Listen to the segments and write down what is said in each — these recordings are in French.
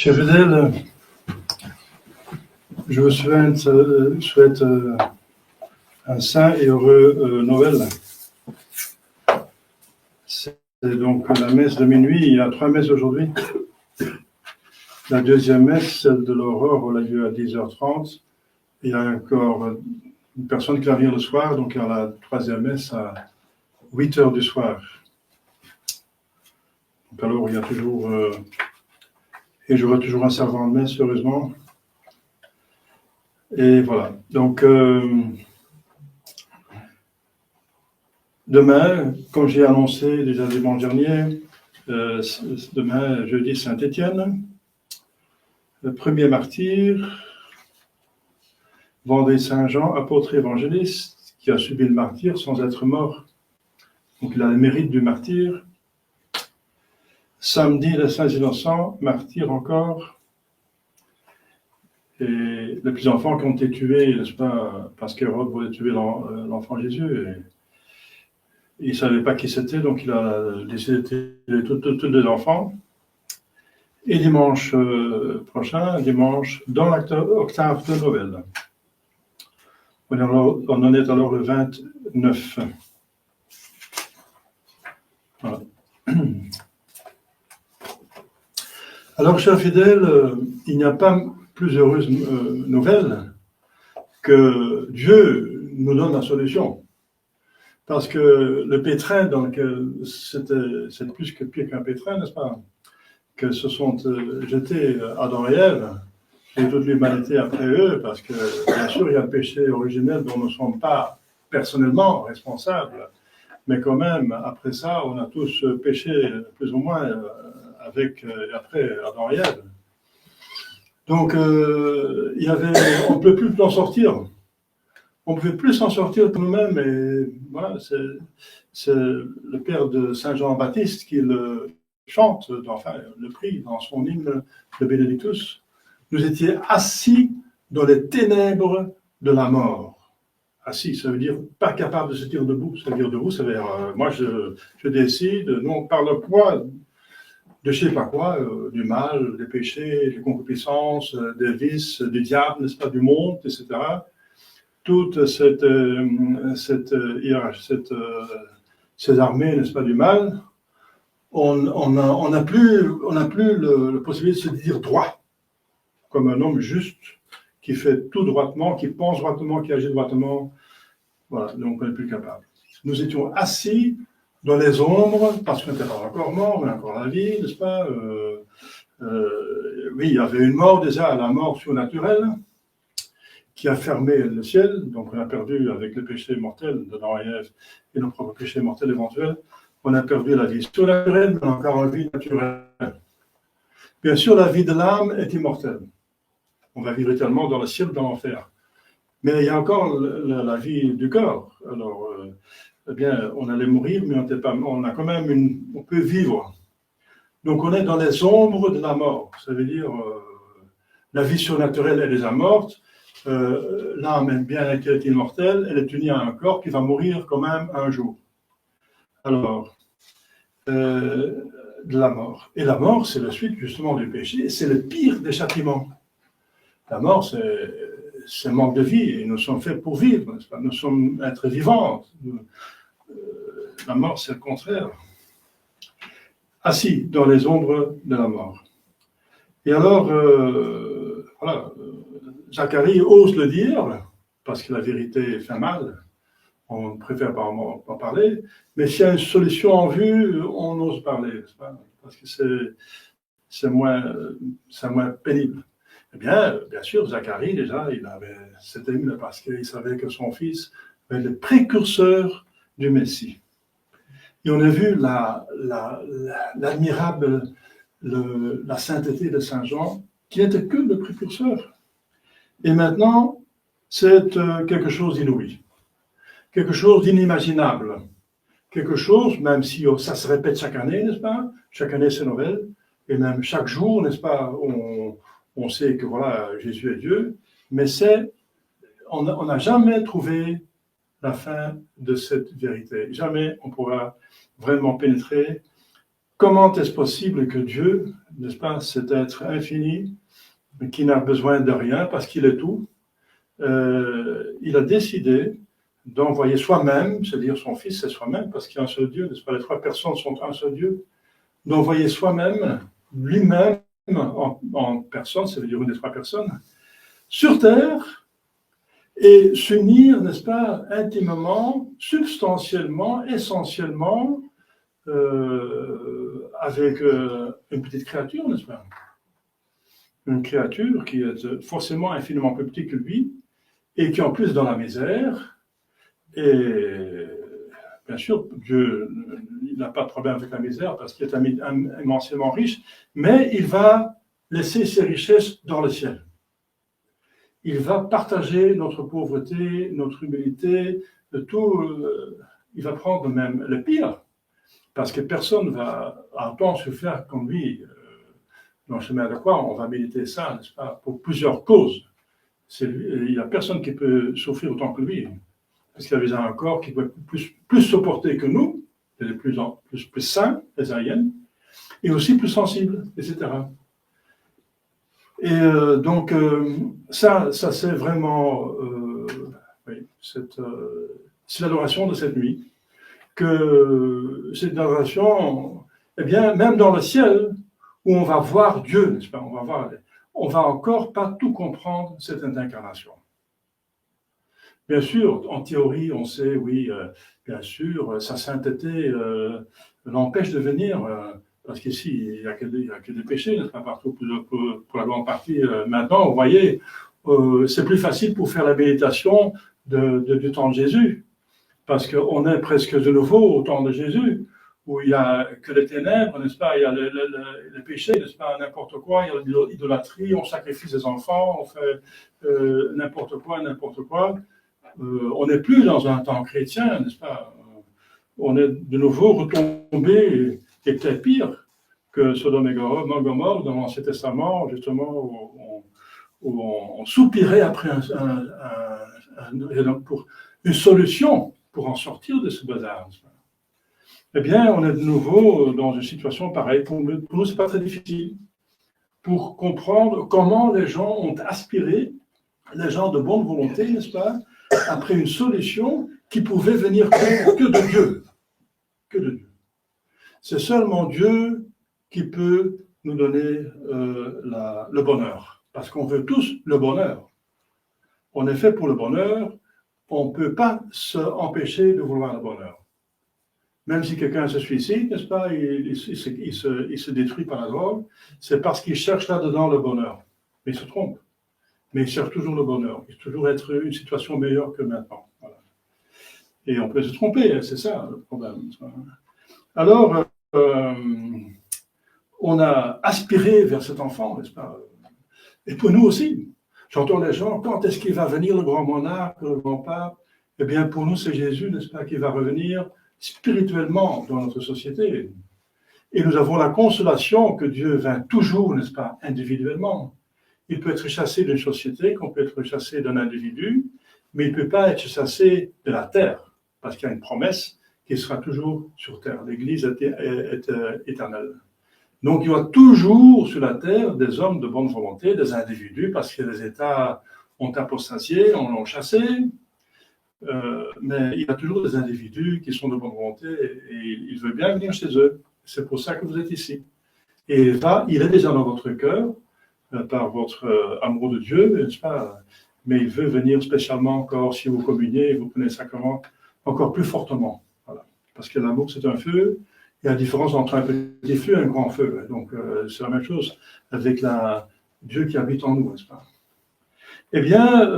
Cher fidèle, je vous souhaite un saint et heureux Noël. C'est donc la messe de minuit. Il y a 3 messes aujourd'hui. La deuxième messe, celle de l'aurore, aura lieu à 10h30. Il y a encore une personne qui va venir le soir, donc il y a la troisième messe à 8h du soir. Donc alors, il y a toujours... et j'aurai toujours un servant de messe, heureusement. Et voilà. Donc, demain, comme j'ai annoncé déjà dimanche dernier, demain, jeudi, Saint-Étienne, le premier martyr, vendredi Saint-Jean, apôtre évangéliste, qui a subi le martyre sans être mort. Donc, il a le mérite du martyr. Samedi, les Saints Innocents, martyrs encore. Et les petits enfants qui ont été tués, n'est-ce pas, parce qu'Hérode voulait tuer l'enfant Jésus. Et il ne savait pas qui c'était, donc il a décidé de tuer tous les enfants. Et dimanche prochain, dimanche, dans l'octave de Noël. On en est alors le 29. Voilà. Alors, chers fidèles, il n'y a pas plus heureuse nouvelle que Dieu nous donne la solution. Parce que le pétrin dans lequel c'est plus que pire qu'un pétrin, n'est-ce pas? Que se sont jetés Adam et Ève et toute l'humanité après eux, parce que bien sûr il y a le péché originel dont nous ne sommes pas personnellement responsables, mais quand même après ça on a tous péché plus ou moins après Adam et Ève. Donc on ne peut plus s'en sortir. On ne pouvait plus s'en sortir pour nous-mêmes, et voilà, c'est le père de Saint Jean-Baptiste qui le chante, enfin le prie dans son hymne de Benedictus. Nous étions assis dans les ténèbres de la mort. Assis, ça veut dire pas capable de se tenir debout. Ça veut dire debout, ça veut dire moi je décide, non par le poids de je sais pas quoi, du mal, des péchés, des concupiscences, des vices, du diable, n'est-ce pas, du monde, etc. Toute ces armées, n'est-ce pas, du mal, on n'a plus la possibilité de se dire droit, comme un homme juste, qui fait tout droitement, qui pense droitement, qui agit droitement. Voilà, donc on n'est plus capable. Nous étions assis dans les ombres, parce qu'on n'était pas encore mort, mais encore la vie, n'est-ce pas? Oui, il y avait une mort déjà, la mort surnaturelle, qui a fermé le ciel, donc on a perdu avec le péché mortel d'Adam et Ève et nos propres péchés mortels éventuels, on a perdu la vie surnaturelle, mais encore une vie naturelle. Bien sûr, la vie de l'âme est immortelle. On va vivre éternellement dans le ciel ou dans l'enfer. Mais il y a encore la vie du corps. Alors, eh bien, on allait mourir, mais on a quand même on peut vivre. Donc, on est dans les ombres de la mort. Ça veut dire, la vie surnaturelle est déjà morte. L'âme, bien qu'elle est immortelle, elle est unie à un corps qui va mourir quand même un jour. Alors, de la mort. Et la mort, c'est la suite justement du péché, c'est le pire des châtiments. La mort, c'est manque de vie, et nous sommes faits pour vivre, n'est-ce pas? Nous sommes êtres vivants. La mort, c'est le contraire. Assis dans les ombres de la mort. Et alors, voilà, Zacharie ose le dire, parce que la vérité fait mal, on préfère pas en parler, mais s'il y a une solution en vue, on ose parler, n'est-ce pas? Parce que c'est moins pénible. Eh bien sûr, Zacharie, déjà, il avait cet hymne parce qu'il savait que son fils était le précurseur du Messie. Et on a vu l'admirable, la sainteté de Saint Jean, qui n'était que le précurseur. Et maintenant, c'est quelque chose d'inouï, quelque chose d'inimaginable, quelque chose, même si ça se répète chaque année, n'est-ce pas? Chaque année, c'est Noël, et même chaque jour, n'est-ce pas, on sait que voilà, Jésus est Dieu, mais on n'a jamais trouvé la fin de cette vérité. Jamais on pourra vraiment pénétrer comment est-ce possible que Dieu, n'est-ce pas, cet être infini, qui n'a besoin de rien parce qu'il est tout, il a décidé d'envoyer soi-même, c'est-à-dire son Fils, c'est soi-même, parce qu'il y a un seul Dieu, n'est-ce pas, les trois personnes sont un seul Dieu, d'envoyer soi-même, lui-même, en personne, ça veut dire une des trois personnes, sur terre, et s'unir, n'est-ce pas, intimement, substantiellement, essentiellement, avec une petite créature, n'est-ce pas? Une créature qui est forcément infiniment plus petite que lui, et qui en plus dans la misère, et bien sûr, Dieu n'a pas de problème avec la misère parce qu'il est immensément riche, mais il va laisser ses richesses dans le ciel. Il va partager notre pauvreté, notre humilité, tout. Il va prendre même le pire, parce que personne ne va autant souffrir comme lui. Dans le chemin de quoi on va méditer ça, n'est-ce pas, pour plusieurs causes. Il n'y a personne qui peut souffrir autant que lui. Parce qu'il avait un corps qui pouvait plus supporter que nous, il est plus sain, les Ariennes, et aussi plus sensible, etc. Et donc, ça c'est vraiment oui, c'est l'adoration de cette nuit. Que cette adoration, eh bien, même dans le ciel, où on va voir Dieu, n'est-ce pas, on va encore pas tout comprendre cette incarnation. Bien sûr, en théorie, on sait, oui, bien sûr, sa sainteté l'empêche de venir, parce qu'ici, il n'y a que des péchés, n'est-ce pas, partout, pour la grande partie. Maintenant, vous voyez, c'est plus facile pour faire la méditation du temps de Jésus, parce qu'on est presque de nouveau au temps de Jésus, où il n'y a que les ténèbres, n'est-ce pas, il y a les péchés, n'est-ce pas, n'importe quoi, il y a l'idolâtrie, on sacrifie des enfants, on fait n'importe quoi. On n'est plus dans un temps chrétien, n'est-ce pas? On est de nouveau retombé, et peut-être pire que Sodome et Gomorrhe dans l'Ancien Testament, justement, où on soupirait après pour une solution pour en sortir de ce bazar. Eh bien, on est de nouveau dans une situation pareille. Pour nous, ce n'est pas très difficile pour comprendre comment les gens ont aspiré, les gens de bonne volonté, n'est-ce pas, après une solution qui pouvait venir que de Dieu. Que de Dieu. C'est seulement Dieu qui peut nous donner le bonheur. Parce qu'on veut tous le bonheur. On est fait pour le bonheur. On ne peut pas s'empêcher de vouloir le bonheur. Même si quelqu'un se suicide, n'est-ce pas, il se détruit par la drogue, c'est parce qu'il cherche là-dedans le bonheur. Mais il se trompe. Mais il cherche toujours le bonheur. Il peut toujours être une situation meilleure que maintenant. Voilà. Et on peut se tromper, c'est ça le problème. Alors, on a aspiré vers cet enfant, n'est-ce pas? Et pour nous aussi. J'entends les gens, quand est-ce qu'il va venir le grand monarque, le grand pape? Eh bien, pour nous, c'est Jésus, n'est-ce pas, qui va revenir spirituellement dans notre société. Et nous avons la consolation que Dieu vient toujours, n'est-ce pas, individuellement. Il peut être chassé d'une société, qu'on peut être chassé d'un individu, mais il ne peut pas être chassé de la terre, parce qu'il y a une promesse qui sera toujours sur terre. L'Église est éternelle. Donc, il y aura toujours sur la terre des hommes de bonne volonté, des individus, parce que les États ont apostasié, on l'ont chassé, mais il y a toujours des individus qui sont de bonne volonté et il veut bien venir chez eux. C'est pour ça que vous êtes ici. Et il est déjà dans votre cœur, par votre amour de Dieu, n'est-ce pas? Mais il veut venir spécialement encore si vous communiez et vous prenez le sacrement encore plus fortement. Voilà. Parce que l'amour, c'est un feu. Il y a la différence entre un petit feu et un grand feu. Donc, c'est la même chose avec Dieu qui habite en nous, n'est-ce pas? Eh bien,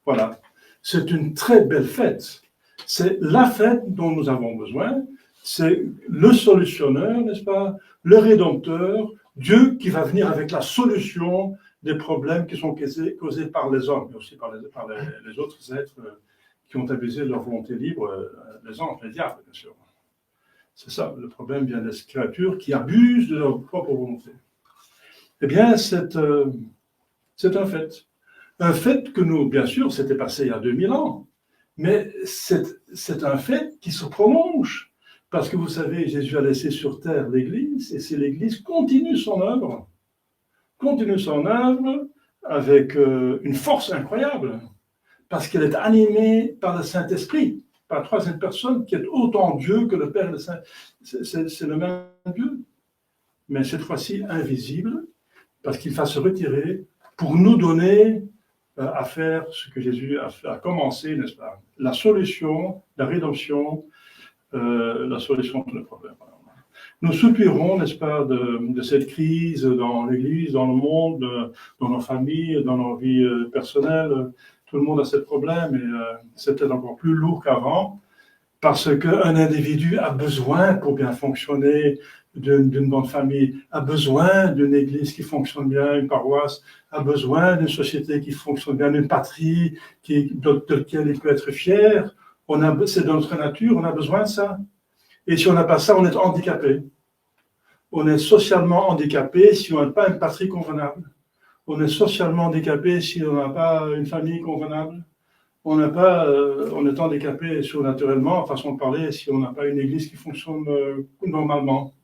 voilà. C'est une très belle fête. C'est la fête dont nous avons besoin. C'est le solutionneur, n'est-ce pas? Le rédempteur, Dieu qui va venir avec la solution des problèmes qui sont causés par les hommes, mais aussi par les autres êtres qui ont abusé de leur volonté libre, les anges, les diables, bien sûr. C'est ça, le problème vient des créatures qui abusent de leur propre volonté. Eh bien, c'est un fait. Un fait que nous, bien sûr, c'était passé il y a 2000 ans, mais c'est un fait qui se prolonge, Parce que vous savez, Jésus a laissé sur terre l'Église, et c'est l'Église continue son œuvre avec une force incroyable, parce qu'elle est animée par le Saint-Esprit, par la troisième personne qui est autant Dieu que le Père et le Saint. C'est le même Dieu, mais cette fois-ci invisible, parce qu'il va se retirer pour nous donner à faire ce que Jésus a commencé, n'est-ce pas? La solution, la rédemption, la solution de tous les problèmes. Nous soupirons, n'est-ce pas, de cette crise dans l'Église, dans le monde, dans nos familles, dans nos vies personnelles. Tout le monde a ce problème et c'est peut-être encore plus lourd qu'avant parce qu'un individu a besoin, pour bien fonctionner, d'une bonne famille, a besoin d'une église qui fonctionne bien, une paroisse, a besoin d'une société qui fonctionne bien, d'une patrie de laquelle il peut être fier. C'est dans notre nature, on a besoin de ça. Et si on n'a pas ça, on est handicapé. On est socialement handicapé si on n'a pas une patrie convenable. On est socialement handicapé si on n'a pas une famille convenable. On est handicapé surnaturellement, façon de parler, si on n'a pas une église qui fonctionne normalement.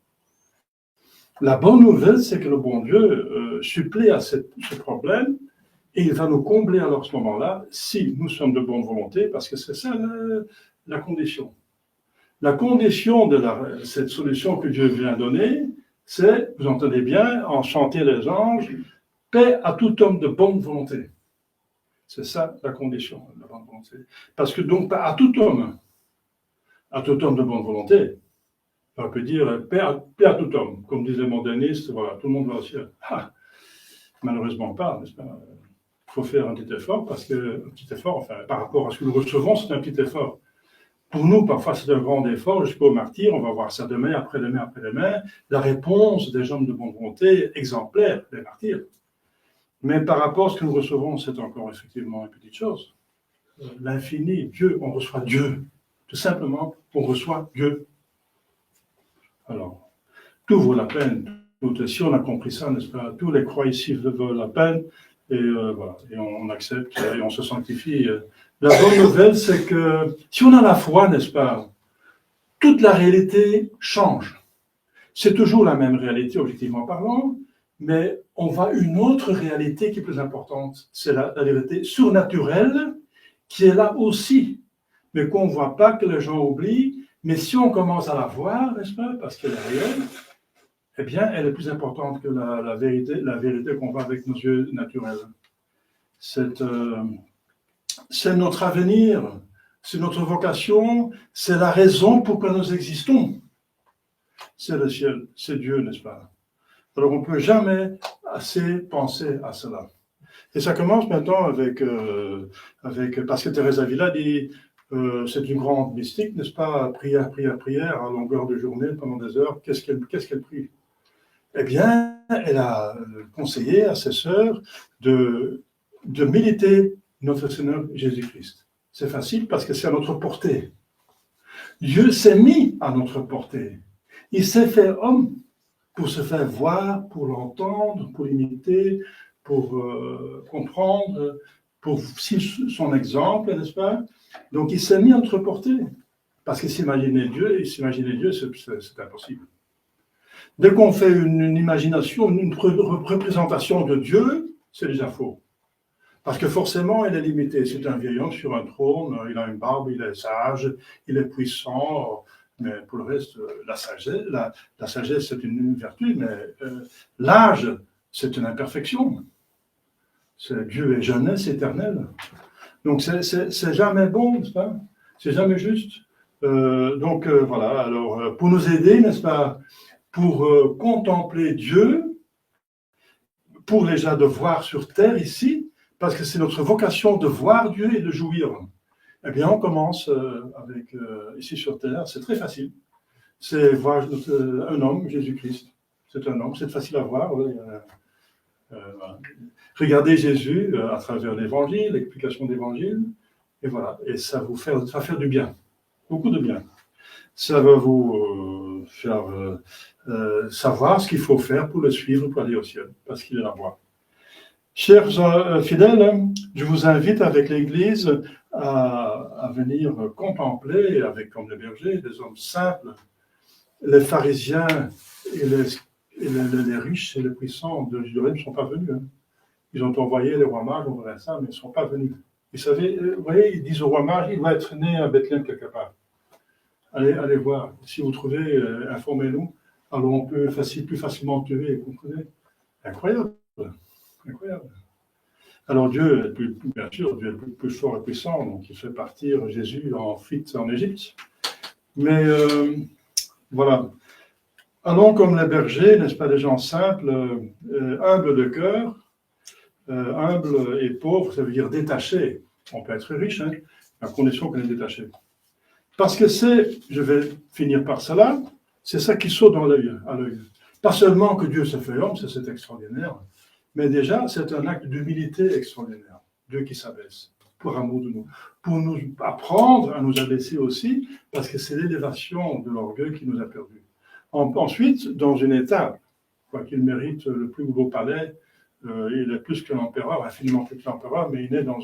La bonne nouvelle, c'est que le bon Dieu supplée à ce problème et il va nous combler alors à ce moment-là, si nous sommes de bonne volonté, parce que c'est ça la condition. La condition de cette solution que Dieu vient donner, c'est, vous entendez bien, en chanter les anges, paix à tout homme de bonne volonté. C'est ça la condition de la bonne volonté. Parce que donc, à tout homme de bonne volonté, on peut dire paix à tout homme. Comme disait mon moderniste, voilà, tout le monde va au ciel. Malheureusement pas, n'est-ce pas? Il faut faire un petit effort, enfin, par rapport à ce que nous recevons, c'est un petit effort. Pour nous, parfois, c'est un grand effort jusqu'au martyr. On va voir ça demain, après-demain, après-demain. La réponse des hommes de bonne volonté exemplaire, les martyrs. Mais par rapport à ce que nous recevons, c'est encore effectivement une petite chose. L'infini, Dieu, on reçoit Dieu. Tout simplement, on reçoit Dieu. Alors, tout vaut la peine. Si on a compris ça, n'est-ce pas? Tous les croix ici valent la peine. Et voilà, et on accepte et on se sanctifie. La bonne nouvelle, c'est que si on a la foi, n'est-ce pas, toute la réalité change. C'est toujours la même réalité, objectivement parlant, mais on voit une autre réalité qui est plus importante. C'est la réalité surnaturelle qui est là aussi, mais qu'on ne voit pas, que les gens oublient. Mais si on commence à la voir, n'est-ce pas, parce qu'elle est réelle, eh bien, elle est plus importante que la vérité qu'on voit avec nos yeux naturels. C'est notre avenir, c'est notre vocation, c'est la raison pourquoi nous existons. C'est le ciel, c'est Dieu, n'est-ce pas? Alors on ne peut jamais assez penser à cela. Et ça commence maintenant avec parce que Thérèse d'Avila dit, c'est une grande mystique, n'est-ce pas? Prière, prière, prière, à longueur de journée, pendant des heures. Qu'est-ce qu'elle prie? Eh bien, elle a conseillé à ses sœurs de méditer notre Seigneur Jésus-Christ. C'est facile parce que c'est à notre portée. Dieu s'est mis à notre portée. Il s'est fait homme pour se faire voir, pour l'entendre, pour l'imiter, pour comprendre, pour suivre son exemple, n'est-ce pas? Donc il s'est mis à notre portée. Parce que s'imaginer Dieu, c'est impossible. Dès qu'on fait une imagination, une représentation de Dieu, c'est déjà faux. Parce que forcément, il est limité. C'est un vieil homme sur un trône, il a une barbe, il est sage, il est puissant, mais pour le reste, la sagesse c'est une vertu, mais l'âge, c'est une imperfection. Dieu est jeunesse éternelle. Donc, c'est jamais bon, n'est-ce pas? C'est jamais juste. Voilà, alors, pour nous aider, n'est-ce pas, pour contempler Dieu, pour déjà de voir sur terre ici, parce que c'est notre vocation de voir Dieu et de jouir. Eh bien, on commence avec, ici sur terre, c'est très facile. C'est voir un homme, Jésus-Christ. C'est un homme, c'est facile à voir. Voilà. Regardez Jésus à travers l'Évangile, l'explication de l'Évangile, et voilà. Et ça va faire du bien, beaucoup de bien. Ça va vous faire savoir ce qu'il faut faire pour le suivre, pour aller au ciel, parce qu'il est la voie. Chers fidèles, je vous invite avec l'Église à venir contempler, avec comme les bergers, des hommes simples, les pharisiens et les riches et les puissants de Jérusalem ne sont pas venus. Hein. Ils ont envoyé les rois mages, on verrait ça, mais ils ne sont pas venus. Vous savez, vous voyez, ils disent au roi mage, il doit être né à Bethléem quelque part. Allez voir. Si vous trouvez, informez-nous. Alors on peut plus facilement tuer, vous comprenez? Incroyable. Incroyable. Alors Dieu, bien sûr, Dieu est plus fort et puissant, donc il fait partir Jésus en fuite en Égypte. Mais voilà. Allons comme les bergers, n'est-ce pas, des gens simples, humbles de cœur. Humble et pauvre, ça veut dire détaché. On peut être riche, hein, à condition qu'on est détaché. Parce que je vais finir par cela, c'est ça qui saute à l'œil. Pas seulement que Dieu se fait homme, ça c'est extraordinaire, mais déjà c'est un acte d'humilité extraordinaire. Dieu qui s'abaisse, pour amour de nous. Pour nous apprendre à nous abaisser aussi, parce que c'est l'élévation de l'orgueil qui nous a perdus. Ensuite, dans une étape, quoi qu'il mérite le plus beau palais, il est plus que l'empereur, infiniment plus que l'empereur, mais il est dans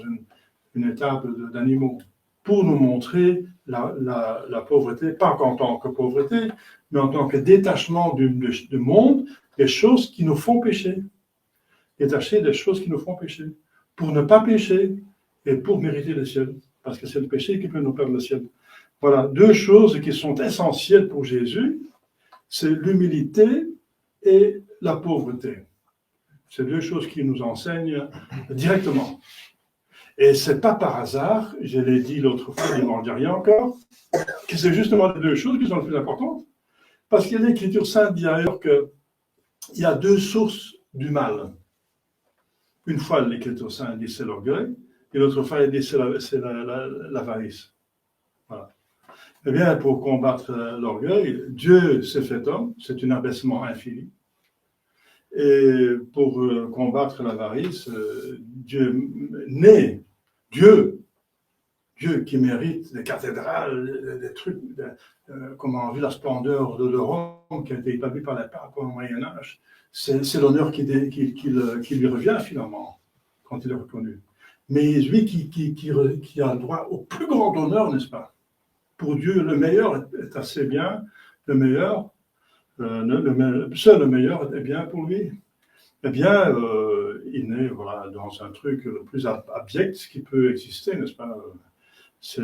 une étape d'animaux, pour nous montrer la pauvreté, pas en tant que pauvreté, mais en tant que détachement du monde, des choses qui nous font pécher. Détacher des choses qui nous font pécher, pour ne pas pécher et pour mériter le ciel, parce que c'est le péché qui peut nous perdre le ciel. Voilà, deux choses qui sont essentielles pour Jésus, c'est l'humilité et la pauvreté. C'est deux choses qui nous enseignent directement. Et ce n'est pas par hasard, je l'ai dit l'autre fois, il ne m'en dit rien encore, que c'est justement les deux choses qui sont les plus importantes. Parce que l'Écriture sainte dit d'ailleurs qu'il y a deux sources du mal. Une fois, l'Écriture sainte dit c'est l'orgueil, et l'autre fois, elle dit c'est l'avarice. Voilà. Eh bien, pour combattre l'orgueil, Dieu s'est fait homme, c'est un abaissement infini. Et pour combattre l'avarice, Dieu qui mérite des cathédrales, des trucs, comme on a vu la splendeur de Rome qui a été établie par les papes au Moyen-Âge, c'est l'honneur qui lui revient finalement, quand il est reconnu. Mais lui qui a le droit au plus grand honneur, n'est-ce pas? Pour Dieu, le meilleur est assez bien, le meilleur, seul le meilleur est bien pour lui. Eh bien, il est dans un truc le plus abject qui peut exister, n'est-ce pas? C'est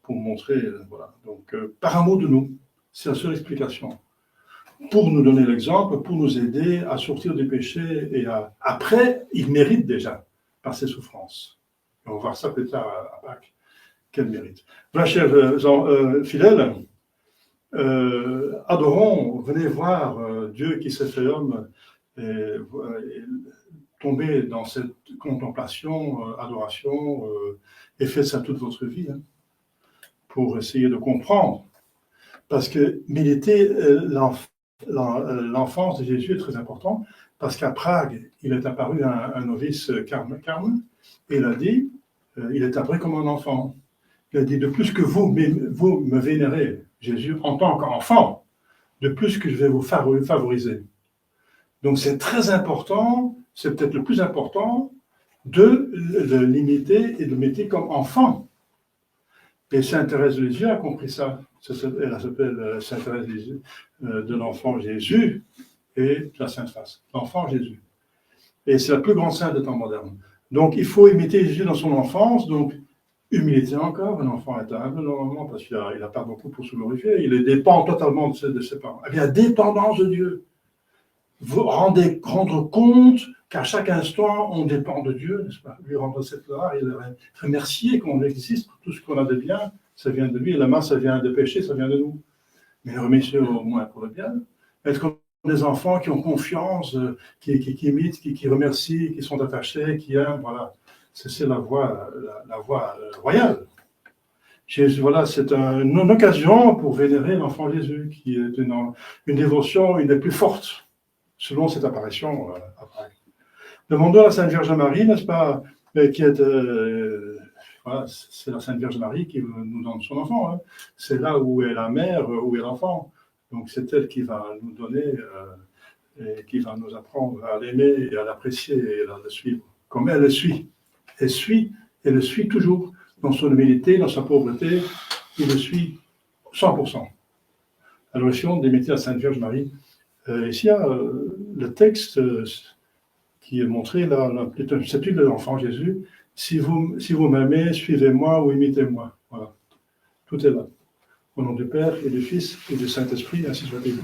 pour montrer, voilà. Donc, par amour de nous, c'est la seule explication. Pour nous donner l'exemple, pour nous aider à sortir du péché et après, il mérite déjà par ses souffrances. Et on va voir ça plus tard à Pâques. Quel mérite. Voilà, chers fidèles, adorons, venez voir Dieu qui s'est fait homme et tomber dans cette contemplation, adoration, et faites ça toute votre vie, hein, pour essayer de comprendre. Parce que méditer l'enfance de Jésus est très important, parce qu'à Prague, il est apparu un novice carme, et il a dit, il est apparu comme un enfant. Il a dit, de plus que vous me vénérez, Jésus, en tant qu'enfant, de plus que je vais vous favoriser. Donc c'est très important, c'est peut-être le plus important, de l'imiter et de le mettre comme enfant. Et Sainte Thérèse de Lisieux a compris ça. Elle s'appelle Sainte Thérèse de Lisieux, de l'enfant Jésus et de la Sainte Face. L'enfant Jésus. Et c'est la plus grande sainte des temps modernes. Donc il faut imiter Jésus dans son enfance, donc humilité encore, un enfant est humble normalement, parce qu'il n'a pas beaucoup pour se glorifier, il dépend totalement de ses parents. Eh bien, dépendance de Dieu. Vous rendre compte qu'à chaque instant, on dépend de Dieu, n'est-ce pas? Lui rendre cette gloire, il remercier qu'on existe, tout ce qu'on a de bien, ça vient de lui, et la main, ça vient de péché, ça vient de nous. Mais le remercier au moins pour le bien. Être comme des enfants qui ont confiance, qui imitent, qui remercient, qui sont attachés, qui aiment, voilà. C'est la voie royale. Voilà, c'est une occasion pour vénérer l'enfant Jésus, qui est une dévotion une des plus fortes, selon cette apparition à Prague. Demandons à la Sainte Vierge Marie, n'est-ce pas, qui est, voilà, c'est la Sainte Vierge Marie qui nous donne son enfant. Hein. C'est là où est la mère, où est l'enfant. Donc c'est elle qui va nous donner, et qui va nous apprendre à l'aimer et à l'apprécier et à le suivre, comme elle le suit. Elle le suit toujours, dans son humilité, dans sa pauvreté, il le suit 100%. adoration d'imiter la Sainte Vierge Marie. Ici, il y a le texte qui est montré là, le statut de l'enfant Jésus. Si vous m'aimez, suivez-moi ou imitez-moi. Voilà. Tout est là. Au nom du Père et du Fils et du Saint-Esprit, ainsi soit-il.